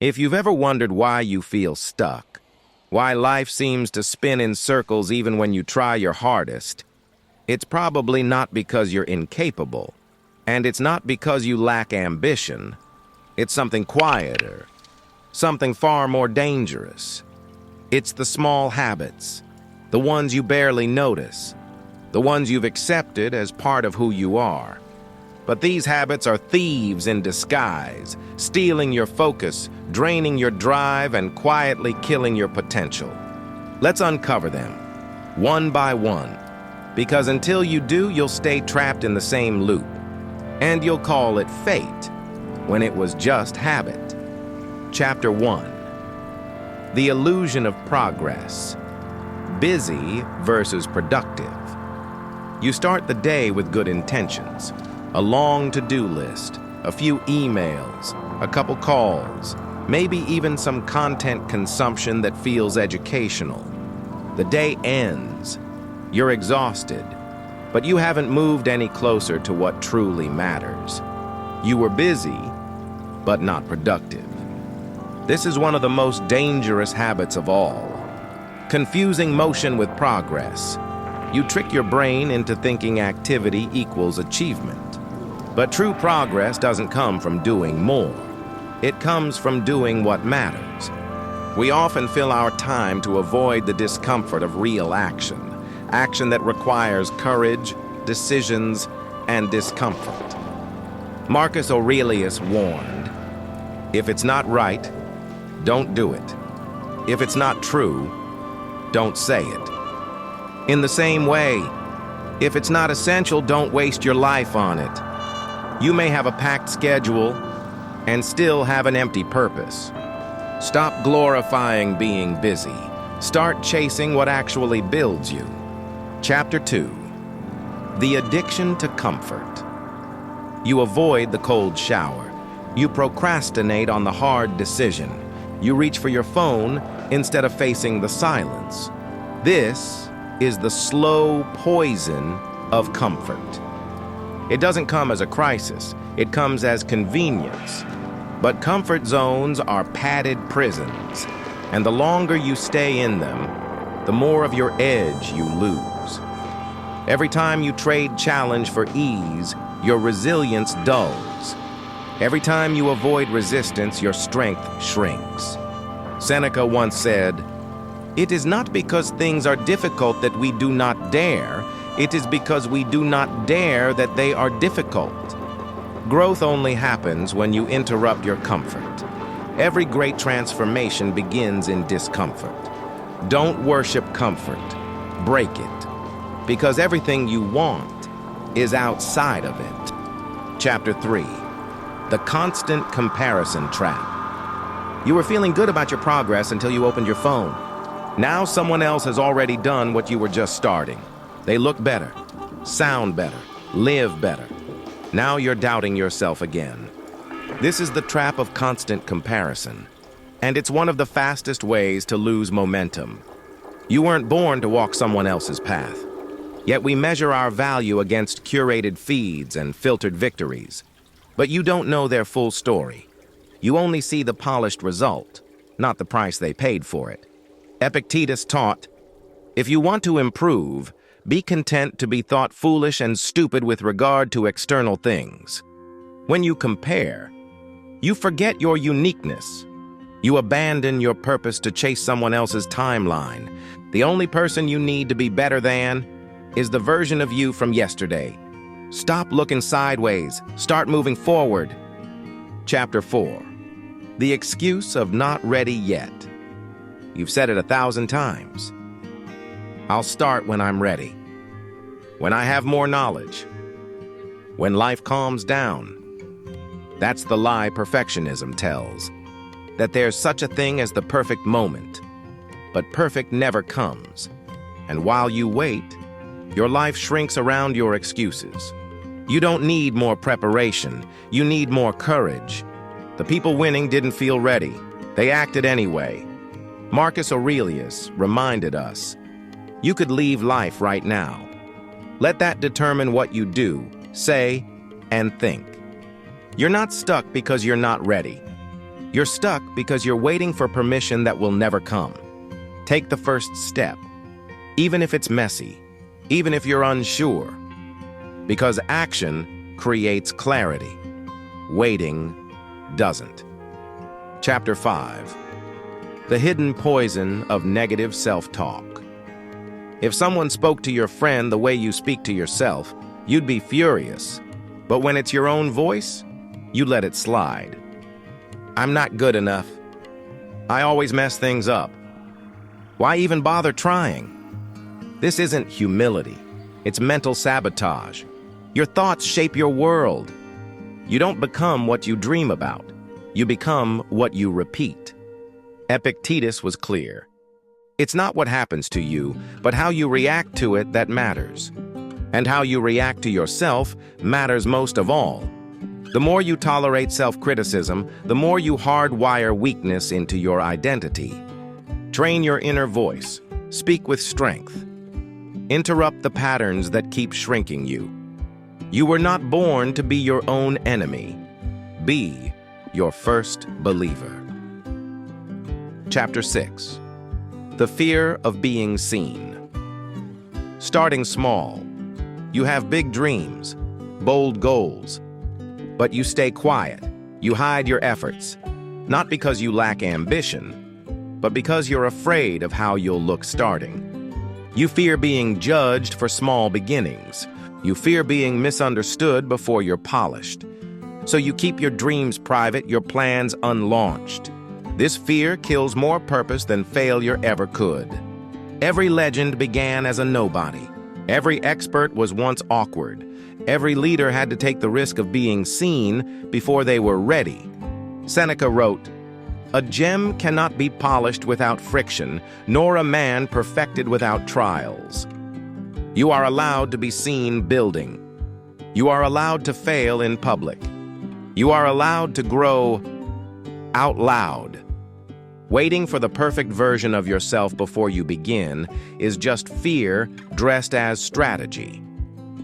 If you've ever wondered why you feel stuck, why life seems to spin in circles even when you try your hardest, it's probably not because you're incapable, and it's not because you lack ambition. It's something quieter, something far more dangerous. It's the small habits, the ones you barely notice, the ones you've accepted as part of who you are. But these habits are thieves in disguise, stealing your focus, draining your drive, and quietly killing your potential. Let's uncover them, one by one, because until you do, you'll stay trapped in the same loop. And you'll call it fate, when it was just habit. Chapter 1. The illusion of progress. Busy versus productive. You start the day with good intentions. A long to-do list, a few emails, a couple calls, maybe even some content consumption that feels educational. The day ends. You're exhausted, but you haven't moved any closer to what truly matters. You were busy, but not productive. This is one of the most dangerous habits of all. Confusing motion with progress. You trick your brain into thinking activity equals achievement. But true progress doesn't come from doing more. It comes from doing what matters. We often fill our time to avoid the discomfort of real action, action that requires courage, decisions, and discomfort. Marcus Aurelius warned, if it's not right, don't do it. If it's not true, don't say it. In the same way, if it's not essential, don't waste your life on it. You may have a packed schedule and still have an empty purpose. Stop glorifying being busy. Start chasing what actually builds you. Chapter 2. The addiction to comfort. You avoid the cold shower. You procrastinate on the hard decision. You reach for your phone instead of facing the silence. This is the slow poison of comfort. It doesn't come as a crisis, it comes as convenience. But comfort zones are padded prisons, and the longer you stay in them, the more of your edge you lose. Every time you trade challenge for ease, your resilience dulls. Every time you avoid resistance, your strength shrinks. Seneca once said, "It is not because things are difficult that we do not dare, it is because we do not dare that they are difficult." Growth only happens when you interrupt your comfort. Every great transformation begins in discomfort. Don't worship comfort. Break it. Because everything you want is outside of it. Chapter 3. The constant comparison trap. You were feeling good about your progress until you opened your phone. Now someone else has already done what you were just starting. They look better, sound better, live better. Now you're doubting yourself again. This is the trap of constant comparison, and it's one of the fastest ways to lose momentum. You weren't born to walk someone else's path, yet we measure our value against curated feeds and filtered victories. But you don't know their full story. You only see the polished result, not the price they paid for it. Epictetus taught, if you want to improve, be content to be thought foolish and stupid with regard to external things. When you compare, you forget your uniqueness. You abandon your purpose to chase someone else's timeline. The only person you need to be better than is the version of you from yesterday. Stop looking sideways. Start moving forward. Chapter 4. The excuse of not ready yet. You've said it 1,000 times. I'll start when I'm ready. When I have more knowledge. When life calms down. That's the lie perfectionism tells. That there's such a thing as the perfect moment. But perfect never comes. And while you wait, your life shrinks around your excuses. You don't need more preparation. You need more courage. The people winning didn't feel ready. They acted anyway. Marcus Aurelius reminded us, you could leave life right now. Let that determine what you do, say, and think. You're not stuck because you're not ready. You're stuck because you're waiting for permission that will never come. Take the first step, even if it's messy, even if you're unsure, because action creates clarity. Waiting doesn't. Chapter 5. The hidden poison of negative self-talk. If someone spoke to your friend the way you speak to yourself, you'd be furious. But when it's your own voice, you let it slide. I'm not good enough. I always mess things up. Why even bother trying? This isn't humility. It's mental sabotage. Your thoughts shape your world. You don't become what you dream about. You become what you repeat. Epictetus was clear. It's not what happens to you, but how you react to it that matters. And how you react to yourself matters most of all. The more you tolerate self-criticism, the more you hardwire weakness into your identity. Train your inner voice. Speak with strength. Interrupt the patterns that keep shrinking you. You were not born to be your own enemy. Be your first believer. Chapter 6. The fear of being seen. Starting small. You have big dreams, bold goals, but you stay quiet. You hide your efforts, not because you lack ambition, but because you're afraid of how you'll look starting. You fear being judged for small beginnings. You fear being misunderstood before you're polished. So you keep your dreams private, your plans unlaunched. This fear kills more purpose than failure ever could. Every legend began as a nobody. Every expert was once awkward. Every leader had to take the risk of being seen before they were ready. Seneca wrote, "A gem cannot be polished without friction, nor a man perfected without trials." You are allowed to be seen building. You are allowed to fail in public. You are allowed to grow out loud. Waiting for the perfect version of yourself before you begin is just fear dressed as strategy.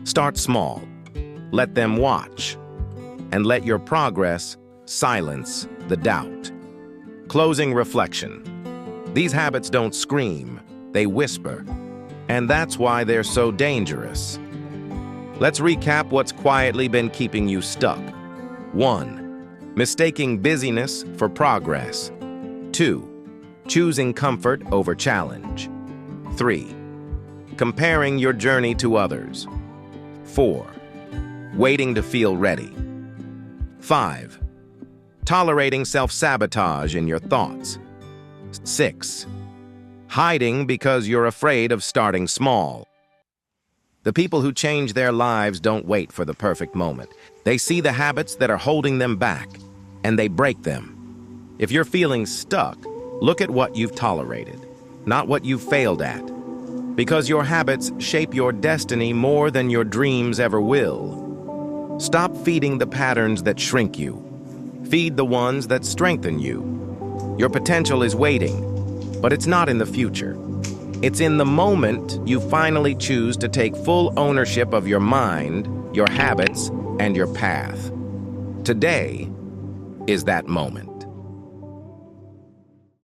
Start small. Let them watch. And let your progress silence the doubt. Closing reflection. These habits don't scream, they whisper. And that's why they're so dangerous. Let's recap what's quietly been keeping you stuck. 1. Mistaking busyness for progress. 2. Choosing comfort over challenge. 3. Comparing your journey to others. 4. Waiting to feel ready. 5. Tolerating self-sabotage in your thoughts. 6. Hiding because you're afraid of starting small. The people who change their lives don't wait for the perfect moment. They see the habits that are holding them back, and they break them. If you're feeling stuck, look at what you've tolerated, not what you've failed at. Because your habits shape your destiny more than your dreams ever will. Stop feeding the patterns that shrink you. Feed the ones that strengthen you. Your potential is waiting, but it's not in the future. It's in the moment you finally choose to take full ownership of your mind, your habits, and your path. Today is that moment.